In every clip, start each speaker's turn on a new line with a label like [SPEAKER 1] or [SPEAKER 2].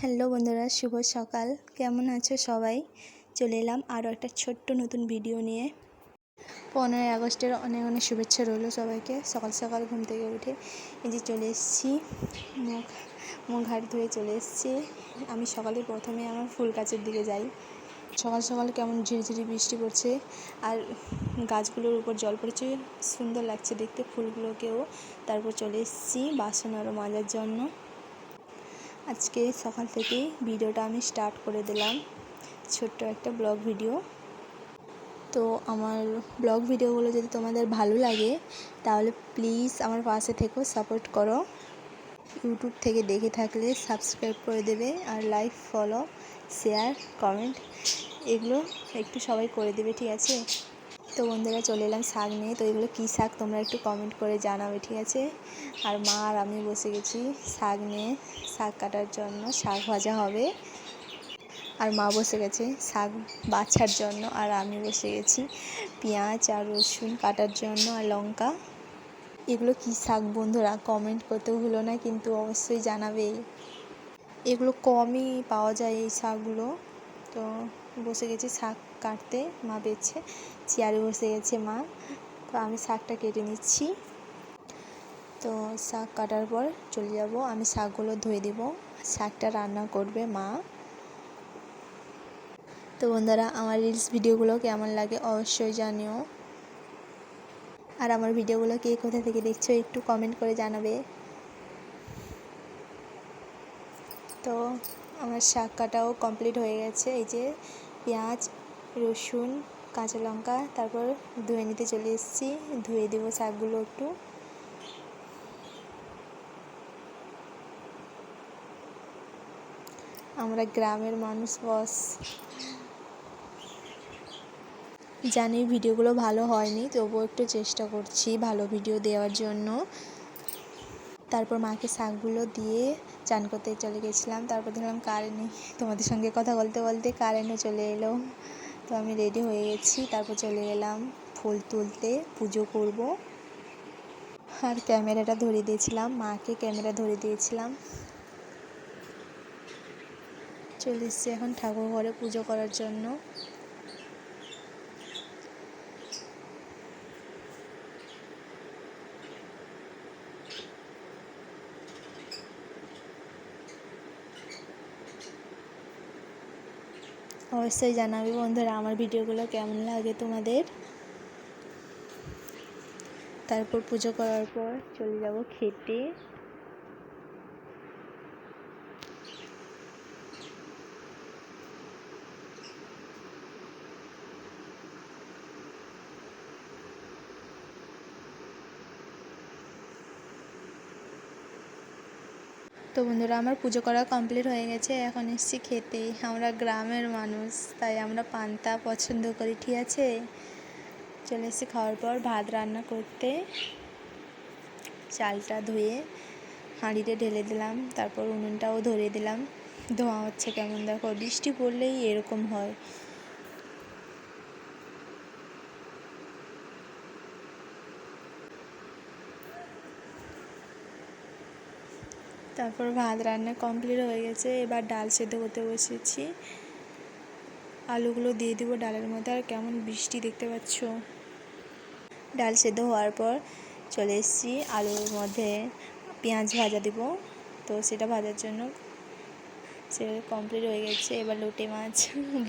[SPEAKER 1] Hello বন্ধুরা, শুভ সকাল। কেমন আছো সবাই? চলে এলাম আরও একটা ছোট্ট নতুন ভিডিও নিয়ে। 15ই আগস্টের অনেক অনেক শুভেচ্ছা রইলো সবাইকে। সকাল সকাল ঘুম থেকে উঠে এই যে চলে এসেছি, মুখ হাত ধুয়ে চলে এসেছি। আমি সকালে প্রথমে আমার ফুল গাছের দিকে যাই। সকাল সকাল কেমন ঝিরিঝিরি বৃষ্টি পড়ছে আর গাছগুলোর উপর জল পড়েছে, সুন্দর লাগছে দেখতে ফুলগুলোকেও। তারপর চলে এসেছি বাসন আরও মাজার জন্য। আজকে সকাল থেকেই ভিডিওটা আমি স্টার্ট করে দিলাম, ছোট্ট একটা ব্লগ ভিডিও। তো আমার ব্লগ ভিডিওগুলো যদি তোমাদের ভালো লাগে তাহলে প্লিজ আমার পাশে থেকো, সাপোর্ট করো। ইউটিউব থেকে দেখে থাকলে সাবস্ক্রাইব করে দেবে, আর লাইক, ফলো, শেয়ার, কমেন্ট এগুলো একটু সবাই করে দেবে, ঠিক আছে? তো বন্ধুরা, চলে এলাম শাক নিয়ে। তো এগুলো কী শাক তোমরা একটু কমেন্ট করে জানাবে, ঠিক আছে? আর মা আর আমি বসে গেছি শাক নিয়ে, শাক কাটার জন্য। শাক ভাজা হবে আর মা বসে গেছে শাক বাছার জন্য, আর আমি বসে গেছি পেঁয়াজ আর রসুন কাটার জন্য আর লঙ্কা। এগুলো কী শাক বন্ধুরা কমেন্ট করতে ভুলো না, কিন্তু অবশ্যই জানাবে। এগুলো কমই পাওয়া যায় এই শাকগুলো। তো বসে গেছি শাক কাটতে, মা বেছে চেয়ারে বসে গেছে মা। তো আমি শাকটা কেটে নিচ্ছি। তো শাক কাটার পর চলে যাব, আমি শাকগুলো ধুয়ে দেব, শাকটা রান্না করবে মা। তো বন্ধুরা, আমার রিলস ভিডিওগুলো কেমন লাগে অবশ্যই জানিও, আর আমার ভিডিওগুলো কে কোথা থেকে দেখছো একটু কমেন্ট করে জানাবে। তো আমার শাক কাটাও কমপ্লিট হয়ে গেছে। এই যে পেঁয়াজ, রসুন, কাঁচা লঙ্কা, তারপর ধুয়ে নিতে চলে এসেছি। ধুয়ে দেবো শাকগুলো একটু। আমরা গ্রামের মানুষ বস। জানি ভিডিওগুলো ভালো হয়নি, তবুও একটু চেষ্টা করছি ভালো ভিডিও দেওয়ার জন্য। তারপর মাকে শাকগুলো দিয়ে চান করতে চলে গেছিলাম। তারপর দেখলাম কারেন্ট নেই, তোমাদের সঙ্গে কথা বলতে বলতে কারেন্টও চলে এলো। তো আমি রেডি হয়ে গেছি, তারপর চলে গেলাম ফুল তুলতে, পুজো করব। আর ক্যামেরাটা ধরিয়ে দিয়েছিলাম মাকে, ক্যামেরা ধরিয়ে দিয়েছিলাম। চলে এসেছি এখন ঠাকুর ঘরে পুজো করার জন্য। অবশ্যই জানাবে বন্ধুরা আমার ভিডিওগুলো কেমন লাগে তোমাদের। তারপর পুজো করার পর চলে যাব খেতে। তো বন্ধুরা, আমার পুজো করা কমপ্লিট হয়ে গেছে, এখন এসেছি খেতে। আমরা গ্রামের মানুষ, তাই আমরা পান্তা পছন্দ করি, ঠিক আছে? চলে এসেছি খাওয়ার পর ভাত রান্না করতে। চালটা ধুয়ে হাঁড়িতে ঢেলে দিলাম, তারপর উনুনটাও ধরিয়ে দিলাম। ধোঁয়া হচ্ছে কেমন দেখো, বৃষ্টি পড়লেই এরকম হয়। তারপর ভাত রান্না কমপ্লিট হয়ে গেছে, এবার ডাল সেদ্ধ করতে বসেছি। আলুগুলো দিয়ে দেবো ডালের মধ্যে। আর কেমন বৃষ্টি দেখতে পাচ্ছ। ডাল সেদ্ধ হওয়ার পর চলে এসেছি আলুর মধ্যে পেঁয়াজ ভাজা দেবো। তো সেটা ভাজার জন্য সেটা কমপ্লিট হয়ে গেছে। এবার লোটে মাছ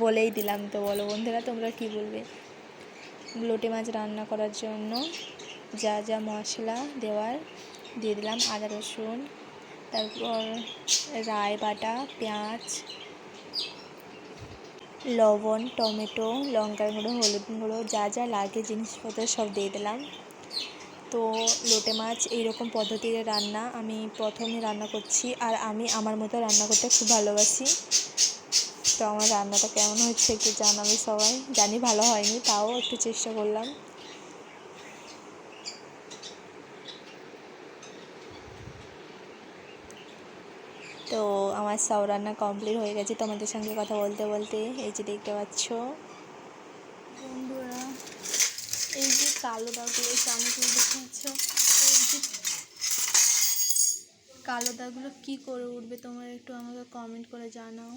[SPEAKER 1] বলেই দিলাম, তো বলো বন্ধুরা তোমরা কি বলবে। লোটে মাছ রান্না করার জন্য যা যা মশলা দেওয়ার দিয়ে দিলাম, আদা রসুন, তারপর রাই বাটা, পেঁয়াজ, লবণ, টমেটো, লঙ্কার গুঁড়ো, হলুদ গুঁড়ো, যা যা লাগে জিনিসপত্র সব দিয়ে দিলাম। তো লোটে মাছ এইরকম পদ্ধতিতে রান্না আমি প্রথমে রান্না করছি, আর আমি আমার মতো রান্না করতে খুব ভালোবাসি। তো আমার রান্নাটা কেমন হচ্ছে একটু জানাবে সবাই। জানি ভালো হয়নি, তাও একটু চেষ্টা করলাম। তো আমার সব রান্না কমপ্লিট হয়ে গেছে তোমাদের সঙ্গে কথা বলতে বলতে। এই যে দেখতে পাচ্ছ বন্ধুরা, এই যে কালো দাগ এই চামচ দেখতে পাচ্ছ, এই যে কালো দাগগুলো কী করে উঠবে তোমরা একটু আমাকে কমেন্ট করে জানাও।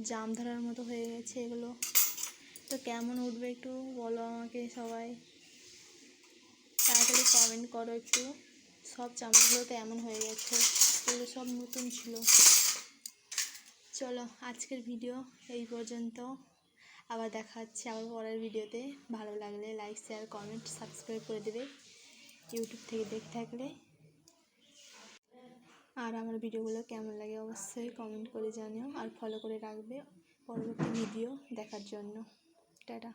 [SPEAKER 1] জাম ধরার মতো হয়ে গেছে এগুলো, তো কেমন উঠবে একটু বলো আমাকে সবাই, তাড়াতাড়ি কমেন্ট করো একটু। সব চামচগুলো তো এমন হয়ে গেছে, এগুলো সব নতুন ছিল। চলো আজকের ভিডিও এই পর্যন্ত, আবার দেখা হচ্ছে আবার পরের ভিডিওতে। ভালো লাগলে লাইক শেয়ার কমেন্ট সাবস্ক্রাইব করে দেবে ইউটিউব থেকে দেখে থাকলে। আর আমার ভিডিওগুলো কেমন লাগে অবশ্যই কমেন্ট করে জানিও, আর ফলো করে রাখবে পরবর্তী ভিডিও দেখার জন্য। টাটা।